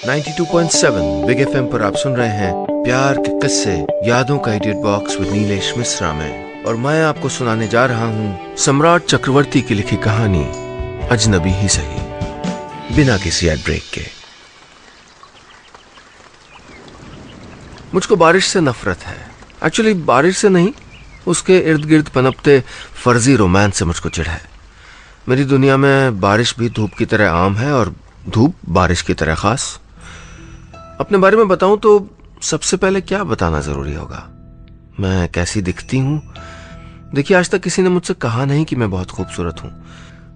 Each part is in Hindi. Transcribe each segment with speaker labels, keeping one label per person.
Speaker 1: 92.7 बिग एफएम पर आप सुन रहे हैं प्यार के किस्से, यादों का edit box with Nilesh Mishra में। और मैं आपको सुनाने जा रहा हूँ सम्राट चक्रवर्ती की लिखी कहानी अजनबी ही सही, बिना किसी एड ब्रेक के। मुझको बारिश से नफरत है। एक्चुअली बारिश से नहीं, उसके इर्द गिर्द पनपते फर्जी रोमांस से मुझको चिढ़ है। मेरी दुनिया में बारिश भी धूप की तरह आम है और धूप बारिश की तरह खास। अपने बारे में बताऊं तो सबसे पहले क्या बताना जरूरी होगा, मैं कैसी दिखती हूं। देखिए, आज तक किसी ने मुझसे कहा नहीं कि मैं बहुत खूबसूरत हूं,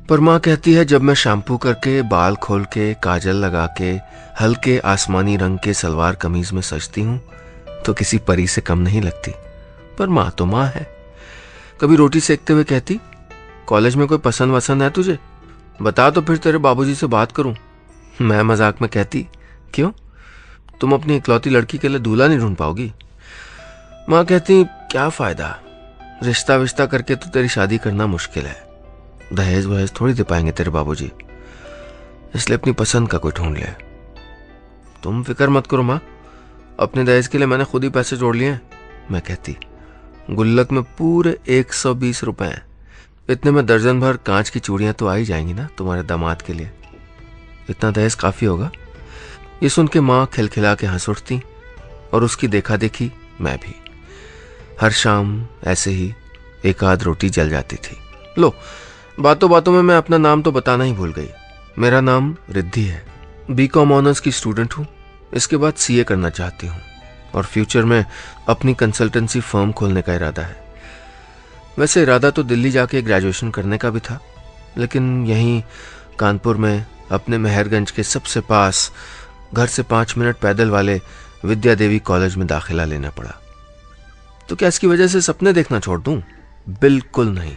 Speaker 1: पर माँ कहती है जब मैं शैम्पू करके, बाल खोल के, काजल लगा के, हल्के आसमानी रंग के सलवार कमीज में सजती हूं तो किसी परी से कम नहीं लगती। पर माँ तो माँ है। कभी रोटी सेकते हुए कहती, कॉलेज में कोई पसंद वसंद है तुझे, बता तो फिर तेरे बाबूजी से बात करूं। मैं मजाक में कहती, क्यों, तुम अपनी इकलौती लड़की के लिए दूल्हा नहीं ढूंढ पाओगी। माँ कहती, क्या फायदा, रिश्ता विश्ता करके तो तेरी शादी करना मुश्किल है, दहेज वहेज थोड़ी दे पाएंगे तेरे बाबूजी, इसलिए अपनी पसंद का कोई ढूंढ ले। तुम फिक्र मत करो माँ, अपने दहेज के लिए मैंने खुद ही पैसे जोड़ लिए हैं। मैं कहती, गुल्लक में पूरे 120 रुपए हैं, इतने में दर्जन भर कांच की चूड़ियां तो आ ही जाएंगी ना तुम्हारे दामाद के लिए, इतना दहेज काफी होगा। ये सुन के माँ खिलखिला के हंस उठती और उसकी देखा देखी मैं भी। हर शाम ऐसे ही एक आध रोटी जल जाती थी। लो, बातों बातों में मैं अपना नाम तो बताना ही भूल गई। मेरा नाम रिद्धि है, बीकॉम ऑनर्स की स्टूडेंट हूँ। इसके बाद सीए करना चाहती हूँ और फ्यूचर में अपनी कंसल्टेंसी फर्म खोलने का इरादा है। वैसे इरादा तो दिल्ली जाके ग्रेजुएशन करने का भी था, लेकिन यहीं कानपुर में अपने मेहरगंज के सबसे पास घर से 5 मिनट पैदल वाले विद्या देवी कॉलेज में दाखिला लेना पड़ा। तो क्या इसकी वजह से सपने देखना छोड़ दूं? बिल्कुल नहीं।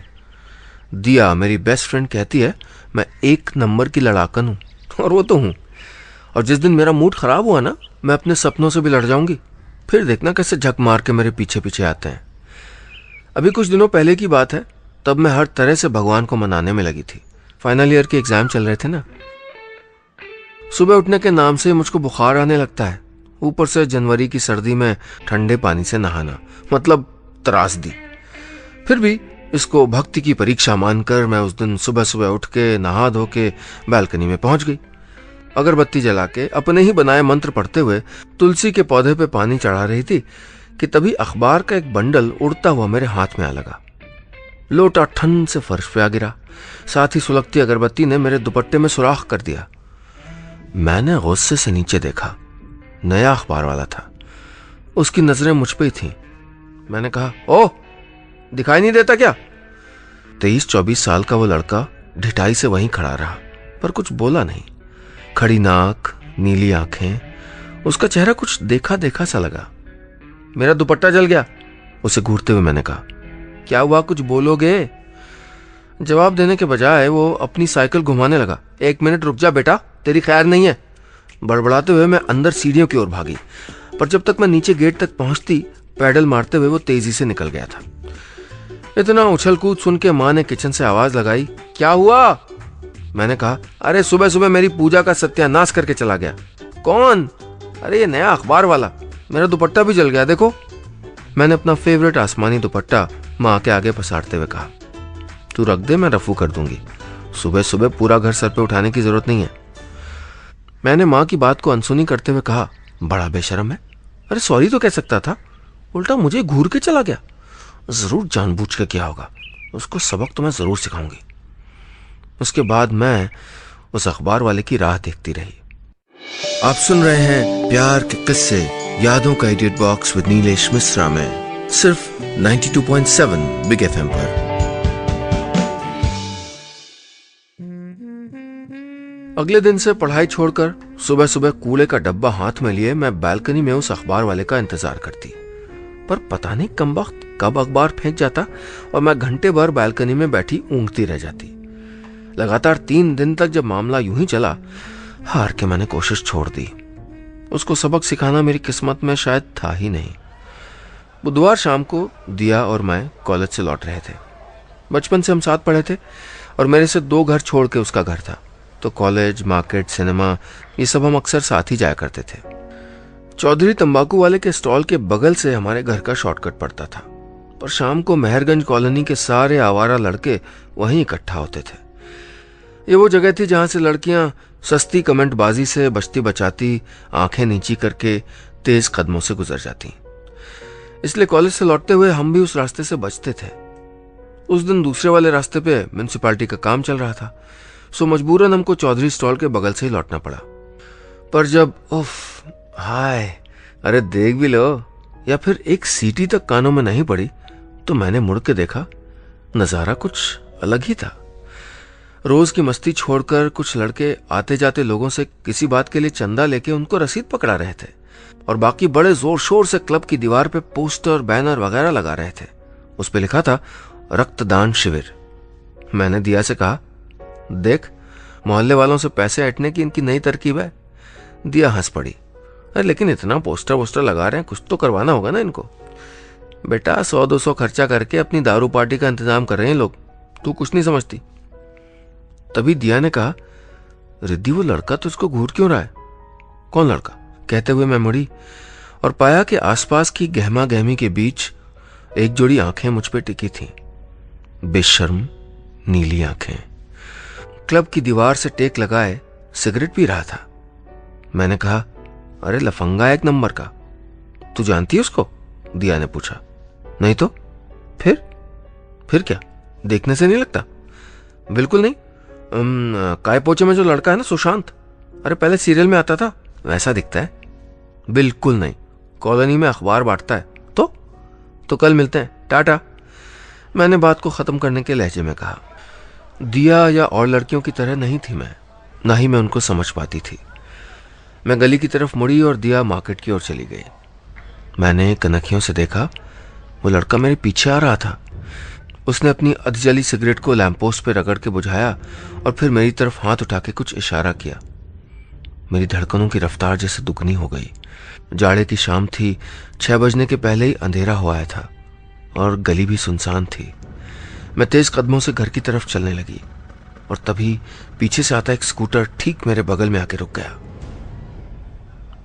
Speaker 1: दिया मेरी बेस्ट फ्रेंड कहती है मैं 1 नंबर की लड़ाकन हूं, और वो तो हूं। और जिस दिन मेरा मूड खराब हुआ ना, मैं अपने सपनों से भी लड़ जाऊंगी, फिर देखना कैसे झक मार के मेरे पीछे पीछे आते हैं। अभी कुछ दिनों पहले की बात है, तब मैं हर तरह से भगवान को मनाने में लगी थी। फाइनल ईयर के एग्जाम चल रहे थे ना। सुबह उठने के नाम से मुझको बुखार आने लगता है, ऊपर से जनवरी की सर्दी में ठंडे पानी से नहाना, मतलब त्रासदी। फिर भी इसको भक्ति की परीक्षा मानकर मैं उस दिन सुबह सुबह उठ के नहा धो के बालकनी में पहुंच गई। अगरबत्ती जला के अपने ही बनाए मंत्र पढ़ते हुए तुलसी के पौधे पे पानी चढ़ा रही थी कि तभी अखबार का एक बंडल उड़ता हुआ मेरे हाथ में आ लगा। लोटा ठन से फर्श पे आ गिरा, साथ ही सुलगती अगरबत्ती ने मेरे दुपट्टे में सुराख कर दिया। मैंने गुस्से से नीचे देखा, नया अखबार वाला था, उसकी नजरें मुझ पे ही थीं। मैंने कहा, ओह, दिखाई नहीं देता क्या? 23-24 साल का वो लड़का ढिठाई से वहीं खड़ा रहा, पर कुछ बोला नहीं। खड़ी नाक, नीली आंखें, उसका चेहरा कुछ देखा देखा सा लगा। मेरा दुपट्टा जल गया, उसे घूरते हुए मैंने कहा। क्या हुआ, कुछ बोलोगे? जवाब देने के बजाय वो अपनी साइकिल घुमाने लगा। 1 मिनट रुक जा बेटा, तेरी खैर नहीं है। बड़बड़ाते हुए मैं अंदर सीढ़ियों की ओर भागी, पर जब तक मैं नीचे गेट तक पहुंचती, पैडल मारते हुए वो तेजी से निकल गया था। इतना उछल कूद सुन के माँ ने किचन से आवाज लगाई, क्या हुआ? मैंने कहा, अरे सुबह सुबह मेरी पूजा का सत्यानाश करके चला गया। कौन? अरे ये नया अखबार वाला, मेरा दुपट्टा भी जल गया, देखो। मैंने अपना फेवरेट आसमानी दुपट्टा माँ के आगे पसारते हुए कहा, तू रख दे, मैं रफू कर दूंगी, सुबह सुबह पूरा घर सर पे उठाने की जरूरत नहीं है। मैंने माँ की बात को अनसुनी करते हुए कहा, बड़ा बेशरम है। अरे सॉरी तो कह सकता था, उल्टा मुझे घूर के चला गया। जरूर जानबूझ के किया होगा, उसको सबक तो मैं जरूर सिखाऊंगी। उसके बाद मैं उस अखबार वाले की राह देखती रही। आप सुन रहे हैं प्यार के किस्से, यादों का edit box with Nilesh Mishra में, सिर्फ 92.7 बिग एफएम पर। अगले दिन से पढ़ाई छोड़कर सुबह सुबह कूड़े का डब्बा हाथ में लिए मैं बालकनी में उस अखबार वाले का इंतजार करती, पर पता नहीं कमबख्त कब अखबार फेंक जाता और मैं घंटे भर बालकनी में बैठी ऊँघती रह जाती। लगातार 3 दिन तक जब मामला यूं ही चला, हार के मैंने कोशिश छोड़ दी। उसको सबक सिखाना मेरी किस्मत में शायद था ही नहीं। बुधवार शाम को दिया और मैं कॉलेज से लौट रहे थे। बचपन से हम साथ पढ़े थे और मेरे से 2 घर छोड़ के उसका घर था। तो कॉलेज, मार्केट, सिनेमा ये सब हम अक्सर साथ ही जाया करते थे। चौधरी तंबाकू वाले के स्टॉल के बगल से हमारे घर का शॉर्टकट पड़ता था, पर शाम को मेहरगंज कॉलोनी के सारे आवारा लड़के वहीं इकट्ठा होते थे। ये वो जगह थी जहां से लड़कियां सस्ती कमेंटबाजी से बचती बचाती आंखें नीची करके तेज कदमों से गुजर जाती। इसलिए कॉलेज से लौटते हुए हम भी उस रास्ते से बचते थे। उस दिन दूसरे वाले रास्ते पे म्युनिसिपैलिटी का काम चल रहा था, सो मजबूरन हमको चौधरी स्टॉल के बगल से ही लौटना पड़ा। पर जब उफ हाय अरे देख भी लो या फिर एक सीटी तक कानों में नहीं पड़ी तो मैंने मुड़ के देखा, नजारा कुछ अलग ही था। रोज की मस्ती छोड़कर कुछ लड़के आते जाते लोगों से किसी बात के लिए चंदा लेके उनको रसीद पकड़ा रहे थे और बाकी बड़े जोर शोर से क्लब की दीवार पे पोस्टर, बैनर वगैरह लगा रहे थे। उस पे लिखा था रक्तदान शिविर। मैंने दिया से कहा, देख मोहल्ले वालों से पैसे ऐंठने की इनकी नई तरकीब है। दिया हंस पड़ी, अरे लेकिन इतना पोस्टर वोस्टर लगा रहे हैं, कुछ तो करवाना होगा ना इनको। बेटा 100-200 खर्चा करके अपनी दारू पार्टी का इंतजाम कर रहे हैं लोग, तू कुछ नहीं समझती। तभी दिया ने कहा, रिद्धि वो लड़का तो इसको घूर क्यों रहा है? कौन लड़का? कहते हुए मैं मुड़ी और पाया कि आसपास की गहमा गहमी के बीच एक जोड़ी आंखें मुझ पे टिकी थीं, बेशर्म नीली आंखें। क्लब की दीवार से टेक लगाए सिगरेट पी रहा था। मैंने कहा, अरे लफंगा एक नंबर का, तू जानती है उसको? दिया ने पूछा। नहीं तो फिर क्या, देखने से नहीं लगता? बिल्कुल नहीं। काय पोचे में जो लड़का है ना सुशांत, अरे पहले सीरियल में आता था वैसा दिखता है। बिल्कुल नहीं, कॉलोनी में अखबार बांटता है। तो कल मिलते हैं, टाटा। मैंने बात को खत्म करने के लहजे में कहा। दिया या और लड़कियों की तरह नहीं थी मैं, ना ही मैं उनको समझ पाती थी। मैं गली की तरफ मुड़ी और दिया मार्केट की ओर चली गई। मैंने कनखियों से देखा, वो लड़का मेरे पीछे आ रहा था। उसने अपनी अधजली सिगरेट को लैंपपोस्ट पे रगड़ के बुझाया और फिर मेरी तरफ हाथ उठा के कुछ इशारा किया। मेरी धड़कनों की रफ्तार जैसे दुगनी हो गई। जाड़े की शाम थी, 6 बजने के पहले ही अंधेरा हो आया था और गली भी सुनसान थी। मैं तेज कदमों से घर की तरफ चलने लगी और तभी पीछे से आता एक स्कूटर ठीक मेरे बगल में आके रुक गया।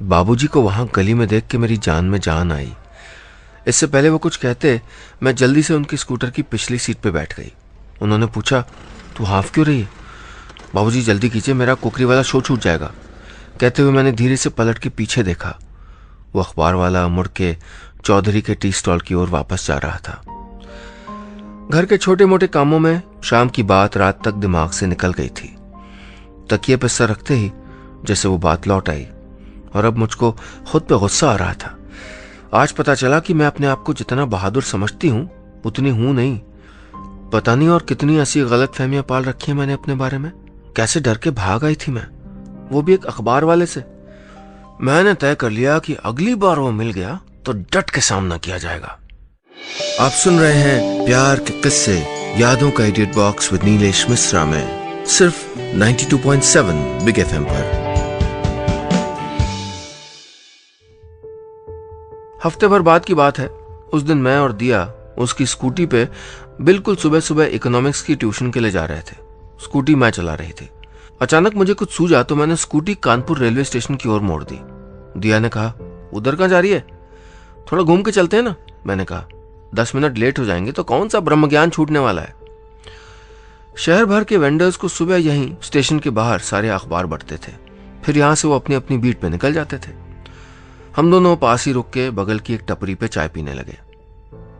Speaker 1: बाबूजी को वहां गली में देख के मेरी जान में जान आई। इससे पहले वो कुछ कहते, मैं जल्दी से उनकी स्कूटर की पिछली सीट पे बैठ गई। उन्होंने पूछा, तू हाफ क्यों रही है? बाबूजी जल्दी कीजिए, मेरा कुकरी वाला शो छूट जाएगा। कहते हुए मैंने धीरे से पलट के पीछे देखा। वो अखबार वाला मुड़ के चौधरी के टी स्टॉल की ओर वापस जा रहा था। घर के छोटे मोटे कामों में शाम की बात रात तक दिमाग से निकल गई थी। तकिए पर सर रखते ही जैसे वो बात लौट आई और अब मुझको खुद पे गुस्सा आ रहा था। आज पता चला कि मैं अपने आप को जितना बहादुर समझती हूं उतनी हूं नहीं। पता नहीं और कितनी ऐसी गलत फहमियां पाल रखी हैं मैंने अपने बारे में। कैसे डर के भाग आई थी मैं, वो भी एक अखबार वाले से। मैंने तय कर लिया कि अगली बार वो मिल गया तो डट के सामना किया जाएगा। आप सुन रहे हैं प्यार के किस्से यादों का edit box with Nilesh Mishra में, सिर्फ 92.7 बिग एफएम पर। हफ्ते भर बाद की बात है। उस दिन मैं और दिया उसकी स्कूटी पे बिल्कुल सुबह सुबह इकोनॉमिक्स की ट्यूशन के लिए जा रहे थे। स्कूटी मैं चला रही थी। अचानक मुझे कुछ सूझा तो मैंने स्कूटी कानपुर रेलवे स्टेशन की ओर मोड़ दी। दिया ने कहा, उधर कहाँ जा रही है? थोड़ा घूम के चलते हैं ना। मैंने कहा, 10 मिनट लेट हो जाएंगे तो कौन सा ब्रह्म ज्ञान छूटने वाला है। शहर भर के वेंडर्स को सुबह यहीं स्टेशन के बाहर सारे अखबार बढ़ते थे, फिर यहां से वो अपनी अपनी बीट पे निकल जाते थे। हम दोनों पास ही रुक के बगल की एक टपरी पे चाय पीने लगे।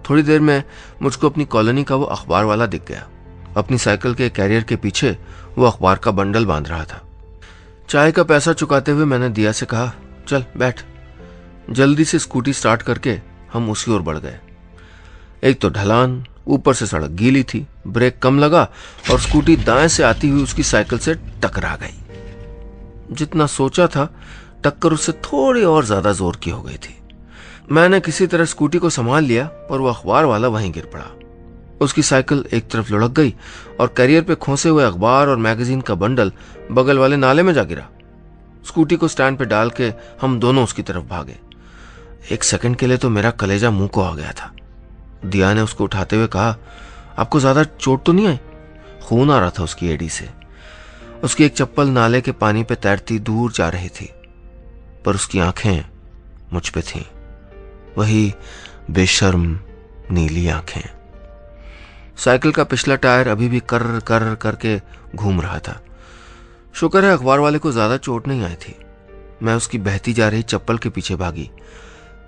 Speaker 1: थोड़ी देर में मुझको अपनी कॉलोनी का वो अखबार वाला दिख गया। अपनी साइकिल के कैरियर के पीछे वो अखबार का बंडल बांध रहा था। चाय का पैसा चुकाते हुए मैंने दिया से कहा, चल बैठ। जल्दी से स्कूटी स्टार्ट करके हम उसी ओर बढ़ गए। एक तो ढलान, ऊपर से सड़क गीली थी, ब्रेक कम लगा और स्कूटी दाएं से आती हुई उसकी साइकिल से टकरा गई। जितना सोचा था टक्कर उससे थोड़ी और ज्यादा जोर की हो गई थी। मैंने किसी तरह स्कूटी को संभाल लिया पर वो अखबार वाला वहीं गिर पड़ा। उसकी साइकिल एक तरफ लुढ़क गई और कैरियर पे खोसे हुए अखबार और मैगजीन का बंडल बगल वाले नाले में जा गिरा। स्कूटी को स्टैंड पे डाल के हम दोनों उसकी तरफ भागे। एक सेकंड के लिए तो मेरा कलेजा मुंह को आ गया था। दिया ने उसको उठाते हुए कहा, आपको ज्यादा चोट तो नहीं आई? खून आ रहा था उसकी एड़ी से। उसकी एक चप्पल नाले के पानी पे तैरती दूर जा रही थी, पर उसकी आंखें मुझ पे थीं, वही बेशर्म नीली आंखें। साइकिल का पिछला टायर अभी भी कर कर करके घूम रहा था। शुक्र है अखबार वाले को ज्यादा चोट नहीं आई थी। मैं उसकी बहती जा रही चप्पल के पीछे भागी।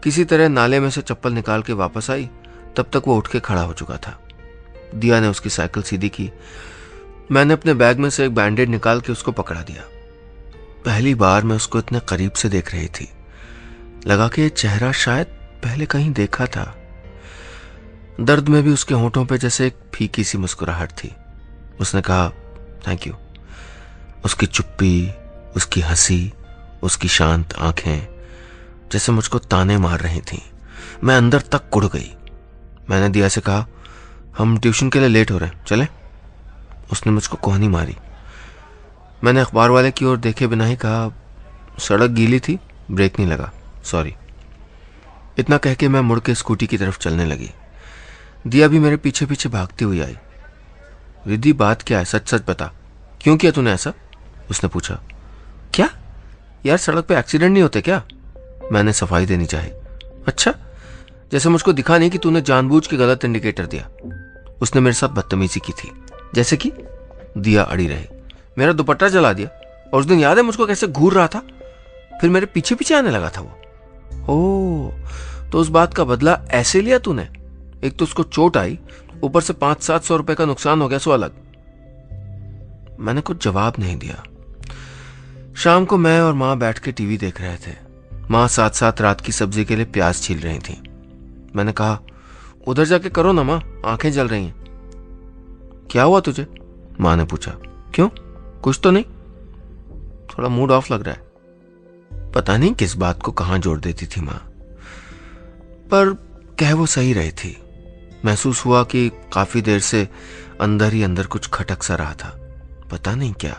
Speaker 1: किसी तरह नाले में से चप्पल निकाल के वापस आई, तब तक वो उठ के खड़ा हो चुका था। दिया ने उसकी साइकिल सीधी की। मैंने अपने बैग में से एक बैंडेड निकाल के उसको पकड़ा दिया। पहली बार मैं उसको इतने करीब से देख रही थी, लगा कि ये चेहरा शायद पहले कहीं देखा था। दर्द में भी उसके होंठों पे जैसे एक फीकी सी मुस्कुराहट थी। उसने कहा थैंक यू। उसकी चुप्पी, उसकी हंसी, उसकी शांत आंखें जैसे मुझको ताने मार रही थीं। मैं अंदर तक कुड़ गई। मैंने दिया से कहा हम ट्यूशन के लिए लेट हो रहे हैं, चलें? उसने मुझको कोहनी मारी। मैंने अखबार वाले की ओर देखे बिना ही कहा सड़क गीली थी, ब्रेक नहीं लगा, सॉरी। इतना कह के मैं मुड़ के स्कूटी की तरफ चलने लगी। दिया भी मेरे पीछे पीछे भागती हुई आई। रिद्धि बात क्या है, सच सच बता, क्यों किया तूने ऐसा? उसने पूछा। क्या यार, सड़क पे एक्सीडेंट नहीं होते क्या? मैंने सफाई देनी चाही। अच्छा, जैसे मुझको दिखा नहीं कि तूने जानबूझ के गलत इंडिकेटर दिया। उसने मेरे साथ बदतमीजी की थी। जैसे कि? दिया अड़ी रही। मेरा दुपट्टा जला दिया, और उस दिन याद है मुझको कैसे घूर रहा था, फिर मेरे पीछे पीछे आने लगा था वो। ओह, तो उस बात का बदला ऐसे लिया तूने? एक तो उसको चोट आई, ऊपर से 500-700 रुपए का नुकसान हो गया, सो अलग। मैंने कुछ जवाब नहीं दिया। शाम को मैं और माँ बैठ के टीवी देख रहे थे। माँ साथ साथ रात की सब्जी के लिए प्याज छील रही थी। मैंने कहा उधर जाके करो ना माँ, आंखें जल रही हैं। क्या हुआ तुझे? माँ ने पूछा। क्यों, कुछ तो नहीं? थोड़ा मूड ऑफ लग रहा है। पता नहीं किस बात को कहां जोड़ देती थी माँ, पर कह वो सही रही थी। महसूस हुआ कि काफी देर से अंदर ही अंदर कुछ खटक सा रहा था, पता नहीं क्या।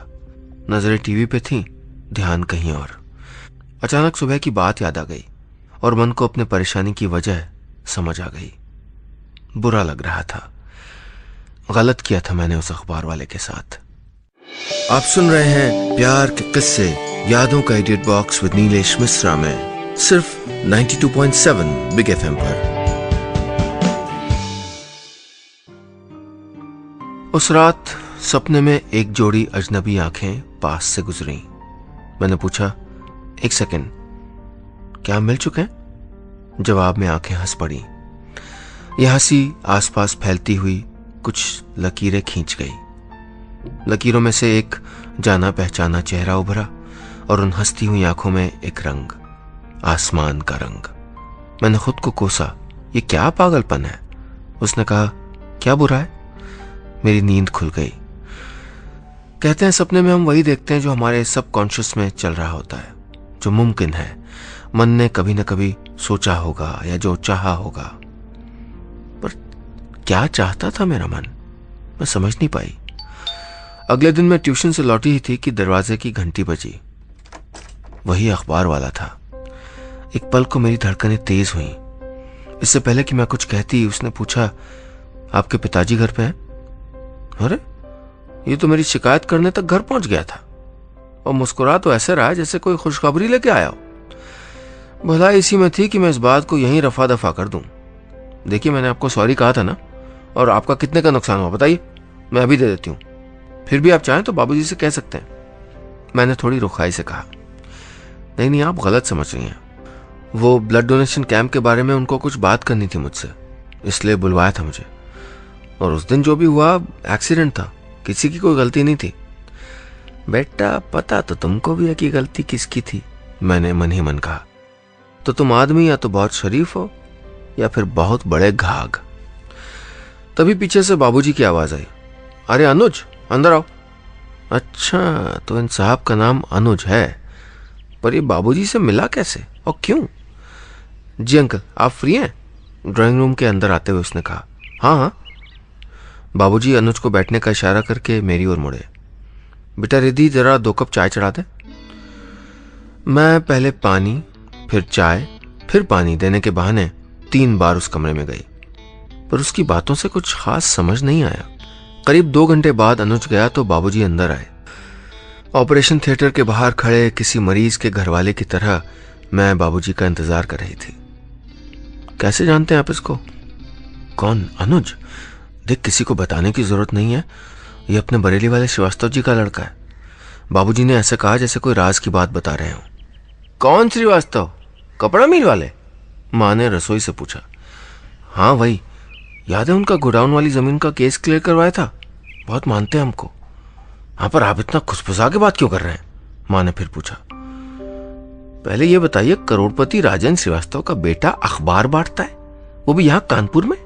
Speaker 1: नजरें टीवी पे थीं, ध्यान कहीं और। अचानक सुबह की बात याद आ गई और मन को अपने परेशानी की वजह समझ आ गई। बुरा लग रहा था, गलत किया था मैंने उस अखबार वाले के साथ। आप सुन रहे हैं प्यार के किस्से, यादों का edit box with Nilesh Mishra में, सिर्फ 92.7 बिग एफएम पर। उस रात सपने में एक जोड़ी अजनबी आंखें पास से गुजरी। मैंने पूछा, एक सेकंड, क्या हम मिल चुके हैं? जवाब में आंखें हंस पड़ी। यह हंसी आसपास फैलती हुई कुछ लकीरें खींच गई। लकीरों में से एक जाना पहचाना चेहरा उभरा और उन हंसती हुई आंखों में एक रंग, आसमान का रंग। मैंने खुद को कोसा, ये क्या पागलपन है? उसने कहा, क्या बुरा है? मेरी नींद खुल गई। कहते हैं सपने में हम वही देखते हैं जो हमारे सबकॉन्शियस में चल रहा होता है, जो मुमकिन है, मन ने कभी न कभी सोचा होगा या जो चाहा होगा। पर क्या चाहता था मेरा मन, मैं समझ नहीं पाई। अगले दिन मैं ट्यूशन से लौटी ही थी कि दरवाजे की घंटी बजी। वही अखबार वाला था। एक पल को मेरी धड़कनें तेज हुई। इससे पहले कि मैं कुछ कहती, उसने पूछा, आपके पिताजी घर पे हैं? अरे, ये तो मेरी शिकायत करने तक घर पहुंच गया था, और मुस्कुरा तो ऐसे रहा जैसे कोई खुशखबरी लेके आया हो। भला इसी में थी कि मैं इस बात को यहीं रफा दफा कर दूं। देखिए, मैंने आपको सॉरी कहा था ना, और आपका कितने का नुकसान हुआ बताइए, मैं अभी दे देती हूँ। फिर भी आप चाहें तो बाबूजी से कह सकते हैं। मैंने थोड़ी रुखाई से कहा। नहीं नहीं, आप गलत समझ रही हैं। वो ब्लड डोनेशन कैंप के बारे में उनको कुछ बात करनी थी मुझसे, इसलिए बुलवाया था मुझे। और उस दिन जो भी हुआ एक्सीडेंट था, किसी की कोई गलती नहीं थी। बेटा, पता तो तुमको भी है कि गलती किसकी थी, मैंने मन ही मन कहा। तो तुम आदमी या तो बहुत शरीफ हो या फिर बहुत बड़े घाघ। तभी पीछे से बाबूजी की आवाज आई, अरे अनुज, अंदर आओ। अच्छा, तो इन साहब का नाम अनुज है, पर ये बाबूजी से मिला कैसे और क्यों? जी अंकल, आप फ्री हैं? ड्राइंग रूम के अंदर आते हुए उसने कहा। हाँ हाँ। बाबूजी अनुज को बैठने का इशारा करके मेरी ओर मुड़े। बेटा रिद्धि, जरा 2 कप चाय चढ़ा दे। मैं पहले पानी, फिर चाय, फिर पानी देने के बहाने 3 बार उस कमरे में गई, पर उसकी बातों से कुछ खास समझ नहीं आया। करीब 2 घंटे बाद अनुज गया तो बाबूजी अंदर आए। ऑपरेशन थिएटर के बाहर खड़े किसी मरीज के घरवाले की तरह मैं बाबूजी का इंतजार कर रही थी। कैसे जानते हैं आप इसको? कौन? अनुज? देख, किसी को बताने की जरूरत नहीं है, ये अपने बरेली वाले श्रीवास्तव जी का लड़का है। बाबूजी ने ऐसे कहा जैसे कोई राज की बात बता रहे हो। कौन श्रीवास्तव? कपड़ा मिल वाले? माँ ने रसोई से पूछा। हाँ वही, याद है उनका गोडाउन वाली जमीन का केस क्लियर करवाया था, बहुत मानते हैं हमको। हाँ, पर आप इतना खुसफुसा के बात क्यों कर रहे हैं? माँ ने फिर पूछा। पहले ये बताइए, करोड़पति राजेंद्र श्रीवास्तव का बेटा अखबार बांटता है, वो भी यहाँ कानपुर में?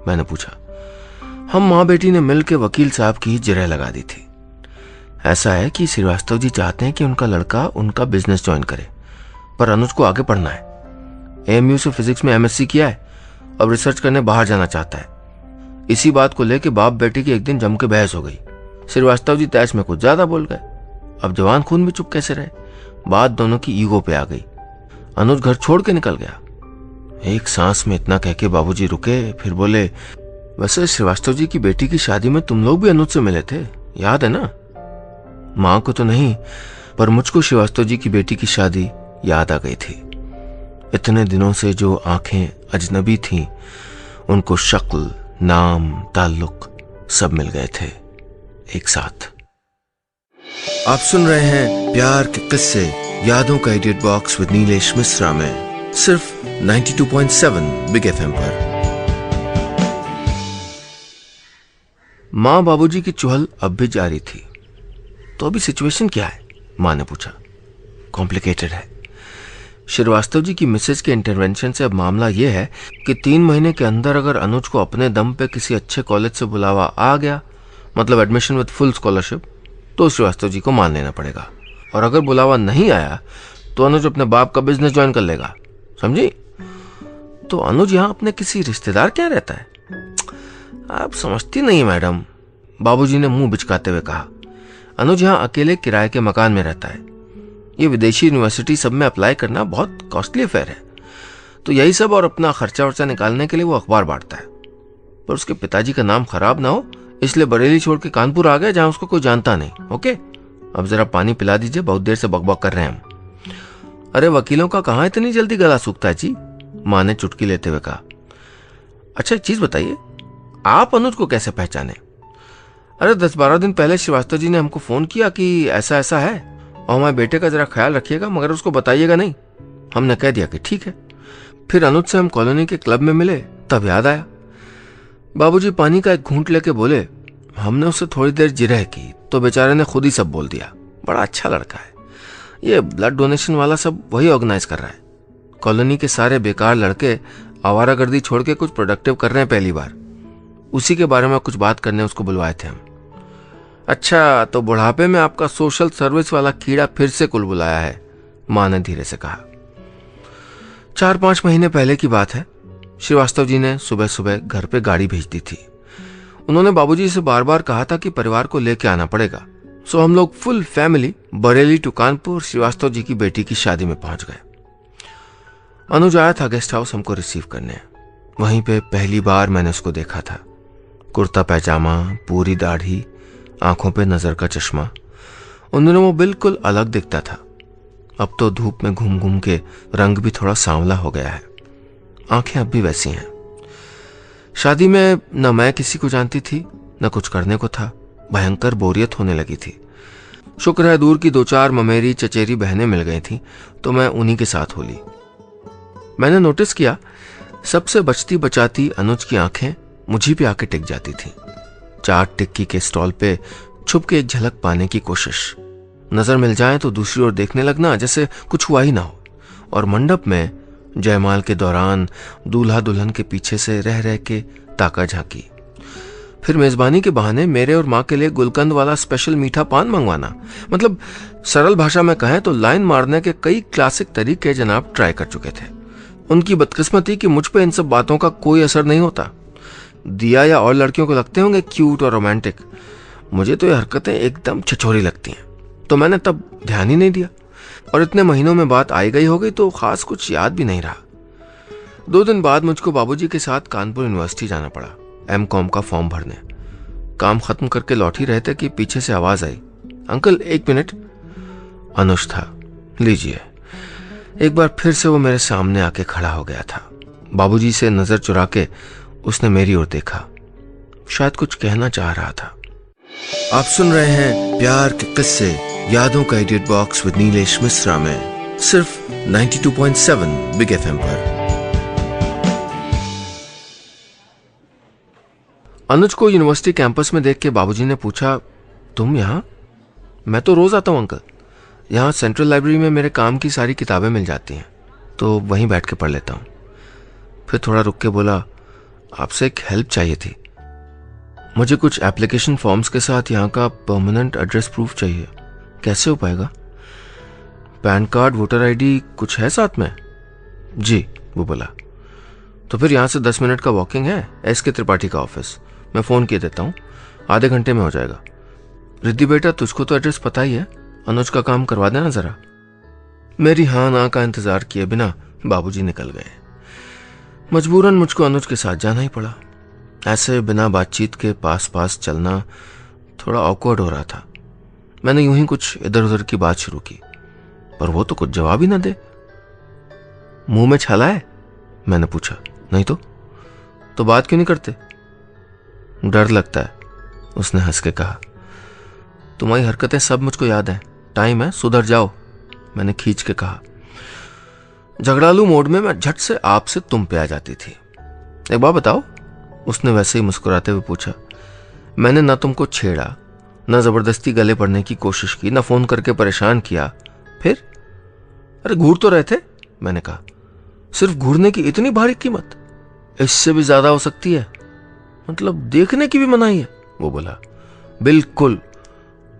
Speaker 1: मैंने पूछा। हम माँ बेटी ने मिलकर वकील साहब की जिरह लगा दी थी। ऐसा है कि श्रीवास्तव जी चाहते हैं कि उनका लड़का उनका बिजनेस ज्वाइन करे, पर अनुज को आगे पढ़ना है। एएमयू से फिजिक्स में एमएससी किया है, अब रिसर्च करने बाहर जाना चाहता है। इसी बात को लेकर बाप बेटी की एक दिन जम के बहस हो गई। श्रीवास्तव जी तैश में कुछ ज्यादा बोल गए। अब जवान खून भी चुप कैसे रहे, बात दोनों की ईगो पे आ गई। अनुज घर छोड़ के निकल गया। एक सांस में इतना कह के बाबूजी रुके, फिर बोले, वैसे श्रीवास्तव जी की बेटी की शादी में तुम लोग भी अनुज से मिले थे, याद है ना? माँ को तो नहीं, पर मुझको श्रीवास्तव जी की बेटी की शादी याद आ गई थी। इतने दिनों से जो आंखें अजनबी थीं, उनको शक्ल, नाम, ताल्लुक सब मिल गए थे एक साथ। आप सुन रहे हैं प्यार के किस्से, यादों का edit box with Nilesh Mishra में, सिर्फ 92.7 बिग एफएम पर। माँ बाबूजी की चुहल अब भी जारी थी। तो अभी सिचुएशन क्या है? माँ ने पूछा। कॉम्प्लिकेटेड है। श्रीवास्तव जी की मिसेज के इंटरवेंशन से अब मामला यह है कि 3 महीने के अंदर अगर अनुज को अपने दम पे किसी अच्छे कॉलेज से बुलावा आ गया, मतलब एडमिशन विद फुल स्कॉलरशिप, तो श्रीवास्तव जी को मान लेना पड़ेगा। और अगर बुलावा नहीं आया तो अनुज अपने बाप का बिजनेस ज्वाइन कर लेगा, समझी? तो अनुज यहाँ अपने किसी रिश्तेदार क्या रहता है? आप समझती नहीं मैडम, बाबूजी ने मुंह बिचकाते हुए कहा। अनुज यहाँ अकेले किराए के मकान में रहता है। ये विदेशी यूनिवर्सिटी सब में अप्लाई करना बहुत कॉस्टली अफेयर है, तो यही सब और अपना खर्चा वर्चा निकालने के लिए वो अखबार बांटता है। पर उसके पिताजी का नाम खराब ना हो, इसलिए बरेली छोड़ के कानपुर आ गया, जहां उसको कोई जानता नहीं। ओके, अब जरा पानी पिला दीजिए, बहुत देर से बकबक कर रहे हैं हम। अरे वकीलों का कहाँ इतनी जल्दी गला सूखता है जी, माँ ने चुटकी लेते हुए कहा। अच्छा एक चीज बताइए, आप अनुज को कैसे पहचाने? अरे 10-12 दिन पहले श्रीवास्तव जी ने हमको फोन किया कि ऐसा ऐसा है और हमारे बेटे का जरा ख्याल रखिएगा, मगर उसको बताइएगा नहीं। हमने कह दिया कि ठीक है। फिर अनुज से हम कॉलोनी के क्लब में मिले, तब याद आया। बाबूजी पानी का एक घूंट लेके बोले, हमने उससे थोड़ी देर जिरह की तो बेचारे ने खुद ही सब बोल दिया। बड़ा अच्छा लड़का है, ये ब्लड डोनेशन वाला सब वही ऑर्गेनाइज कर रहा है। कॉलोनी के सारे बेकार लड़के आवारागर्दी छोड़ के कुछ प्रोडक्टिव कर रहे हैं पहली बार, उसी के बारे में कुछ बात करने उसको बुलवाए थे हम। अच्छा, तो बुढ़ापे में आपका सोशल सर्विस वाला कीड़ा फिर से कुल बुलाया है, माँ ने धीरे से कहा। 4-5 महीने पहले की बात है। श्रीवास्तव जी ने सुबह सुबह घर पे गाड़ी भेज दी थी। उन्होंने बाबूजी से बार बार कहा था कि परिवार को लेके आना पड़ेगा। सो हम लोग full family Bareilly to Kanpur Srivastava ji की बेटी की शादी में पहुंच गए। अनुज आया था गेस्ट हाउस हमको रिसीव करने। वहीं पे पहली बार मैंने उसको देखा था। कुर्ता पैजामा, पूरी दाढ़ी, आंखों पे नजर का चश्मा। उन दिनों वो बिल्कुल अलग दिखता था। अब तो धूप में घूम घूम के रंग भी थोड़ा सांवला हो गया है। आंखें अब भी वैसी हैं। शादी में न मैं किसी को जानती थी, न कुछ करने को था। भयंकर बोरियत होने लगी थी। शुक्र है दूर की 2-4 ममेरी चचेरी बहनें मिल गई थी, तो मैं उन्हीं के साथ हो ली। मैंने नोटिस किया, सबसे बचती बचाती अनुज की आंखें मुझी पे आके टिक जाती थी। चाट टिक्की के स्टॉल पे छुप के एक झलक पाने की कोशिश। नजर मिल जाए तो दूसरी ओर देखने लगना जैसे कुछ हुआ ही ना हो। और मंडप में जयमाल के दौरान दूल्हा दुल्हन के पीछे से रह रह के ताका झांकी। फिर मेजबानी के बहाने मेरे और माँ के लिए गुलकंद वाला स्पेशल मीठा पान मंगवाना। मतलब सरल भाषा में कहें तो लाइन मारने के कई क्लासिक तरीके जनाब ट्राई कर चुके थे। उनकी बदकिस्मती कि मुझ पे इन सब बातों का कोई असर नहीं होता। दिया या और लड़कियों को लगते होंगे क्यूट और रोमांटिक, मुझे तो ये हरकतें एकदम छिछोरी लगती हैं, तो मैंने तब ध्यान ही नहीं दिया। और इतने महीनों में बात आई गई हो गई तो खास कुछ याद भी नहीं रहा। 2 दिन बाद मुझको बाबूजी के साथ कानपुर यूनिवर्सिटी जाना पड़ा एमकॉम का फॉर्म भरने। काम खत्म करके लौट ही रहे थे कि पीछे से आवाज आई, अंकल 1 मिनट। अनुज था। लीजिए। एक बार फिर से वो मेरे सामने आके खड़ा हो गया था। बाबूजी से नजर चुरा के उसने मेरी ओर देखा, शायद कुछ कहना चाह रहा था। आप सुन रहे हैं प्यार के किस्से यादों का idiot box with Nilesh Mishra में, सिर्फ 92.7 बिग एफएम पर। अनुज को यूनिवर्सिटी कैंपस में देख के बाबूजी ने पूछा, तुम यहाँ? मैं तो रोज आता हूँ अंकल। यहाँ सेंट्रल लाइब्रेरी में मेरे काम की सारी किताबें मिल जाती हैं, तो वहीं बैठ के पढ़ लेता हूँ। फिर थोड़ा रुक के बोला, आपसे एक हेल्प चाहिए थी। मुझे कुछ एप्लीकेशन फॉर्म्स के साथ यहाँ का परमानेंट एड्रेस प्रूफ चाहिए। कैसे हो पाएगा? पैन कार्ड, वोटर आईडी कुछ है साथ में? जी, वो बोला। तो फिर यहाँ से 10 मिनट का वॉकिंग है, एसके त्रिपाठी का ऑफिस। मैं फ़ोन किए देता हूँ, आधे घंटे में हो जाएगा। रिद्धि बेटा, तुझको तो एड्रेस पता ही है, अनुज का काम करवा देना जरा। मेरी हाँ ना का इंतजार किए बिना बाबूजी निकल गए। मजबूरन मुझको अनुज के साथ जाना ही पड़ा। ऐसे बिना बातचीत के पास पास चलना थोड़ा ऑकवर्ड हो रहा था। मैंने यूं ही कुछ इधर उधर की बात शुरू की, पर वो तो कुछ जवाब ही ना दे। मुंह में छाला है? मैंने पूछा। नहीं तो बात क्यों नहीं करते? डर लगता है, उसने हंस के कहा। तुम्हारी हरकतें सब मुझको याद है, टाइम है सुधर जाओ, मैंने खींच के कहा। झगड़ालू मोड में मैं झट से आप से तुम पे आ जाती थी। एक बात बताओ, उसने वैसे ही मुस्कुराते हुए पूछा। मैंने ना तुमको छेड़ा, ना जबरदस्ती गले पड़ने की कोशिश की, ना फोन करके परेशान किया। फिर? अरे घूर तो रहे थे, मैंने कहा। सिर्फ घूरने की इतनी भारी कीमत? इससे भी ज्यादा हो सकती है। मतलब देखने की भी मनाही है? वो बोला। बिल्कुल,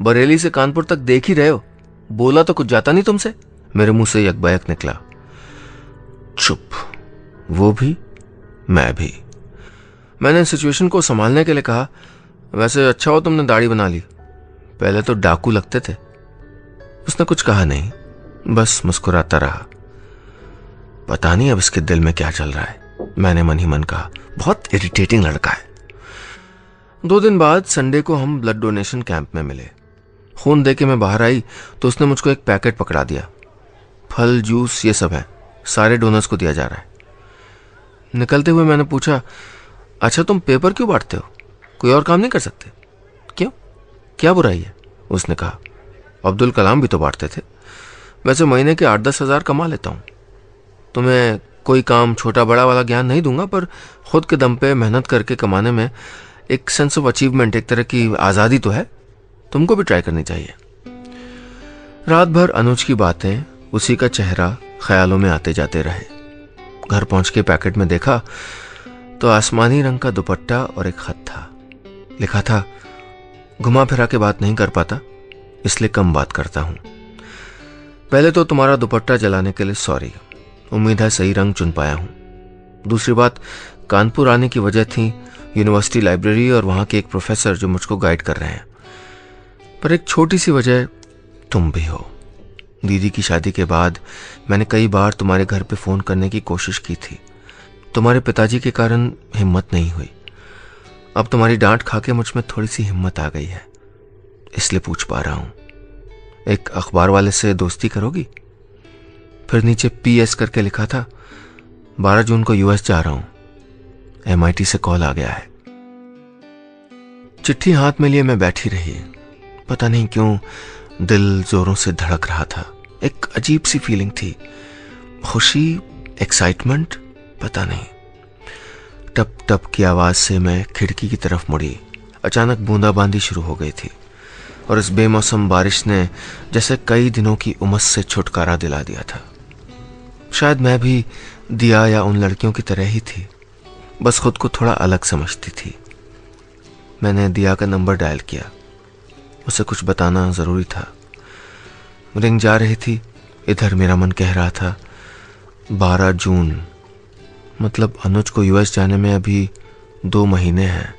Speaker 1: बरेली से कानपुर तक देख ही रहे हो, बोला तो कुछ जाता नहीं तुमसे? मेरे मुंह से यकबायक निकला। चुप। वो भी, मैं भी। मैंने सिचुएशन को संभालने के लिए कहा, वैसे अच्छा हो तुमने दाढ़ी बना ली, पहले तो डाकू लगते थे। उसने कुछ कहा नहीं, बस मुस्कुराता रहा। पता नहीं अब इसके दिल में क्या चल रहा है, मैंने मन ही मन कहा। बहुत इरिटेटिंग लड़का है। 2 दिन बाद संडे को हम ब्लड डोनेशन कैंप में मिले। खून दे के मैं बाहर आई तो उसने मुझको एक पैकेट पकड़ा दिया। फल, जूस ये सब है, सारे डोनर्स को दिया जा रहा है। निकलते हुए मैंने पूछा, अच्छा तुम पेपर क्यों बांटते हो? कोई और काम नहीं कर सकते? क्यों, क्या बुराई है? उसने कहा। अब्दुल कलाम भी तो बांटते थे। वैसे महीने के 8-10 हज़ार कमा लेता हूँ। तुम्हें कोई काम छोटा बड़ा वाला ज्ञान नहीं दूंगा, पर खुद के दम पे मेहनत करके कमाने में एक सेंस ऑफ अचीवमेंट, एक तरह की आज़ादी तो है। तुमको भी ट्राई करनी चाहिए। रात भर अनुज की बातें, उसी का चेहरा ख्यालों में आते जाते रहे। घर पहुंच के पैकेट में देखा तो आसमानी रंग का दुपट्टा और एक खत था। लिखा था, घुमा फिरा के बात नहीं कर पाता, इसलिए कम बात करता हूं। पहले तो तुम्हारा दुपट्टा जलाने के लिए सॉरी, उम्मीद है सही रंग चुन पाया हूं। दूसरी बात, कानपुर आने की वजह थी यूनिवर्सिटी लाइब्रेरी और वहां के एक प्रोफेसर जो मुझको गाइड कर रहे हैं। पर एक छोटी सी वजह तुम भी हो। दीदी की शादी के बाद मैंने कई बार तुम्हारे घर पे फोन करने की कोशिश की थी। तुम्हारे पिताजी के कारण हिम्मत नहीं हुई। अब तुम्हारी डांट खा के मुझ में थोड़ी सी हिम्मत आ गई है, इसलिए पूछ पा रहा हूं। एक अखबार वाले से दोस्ती करोगी? फिर नीचे PS करके लिखा था, 12 जून को US जा रहा हूं, MIT से कॉल आ गया है। चिट्ठी हाथ में लिए मैं बैठी रही। पता नहीं क्यों दिल जोरों से धड़क रहा था। एक अजीब सी फीलिंग थी, खुशी, एक्साइटमेंट, पता नहीं। टप टप की आवाज से मैं खिड़की की तरफ मुड़ी। अचानक बूंदाबांदी शुरू हो गई थी और इस बेमौसम बारिश ने जैसे कई दिनों की उमस से छुटकारा दिला दिया था। शायद मैं भी दिया या उन लड़कियों की तरह ही थी, बस खुद को थोड़ा अलग समझती थी। मैंने दिया का नंबर डायल किया, उसे कुछ बताना जरूरी था। रिंग जा रही थी, इधर मेरा मन कह रहा था 12 जून, मतलब अनुज को US जाने में अभी 2 महीने हैं।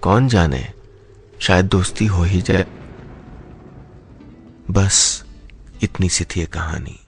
Speaker 1: कौन जाने, शायद दोस्ती हो ही जाए। बस इतनी सी थी ये कहानी।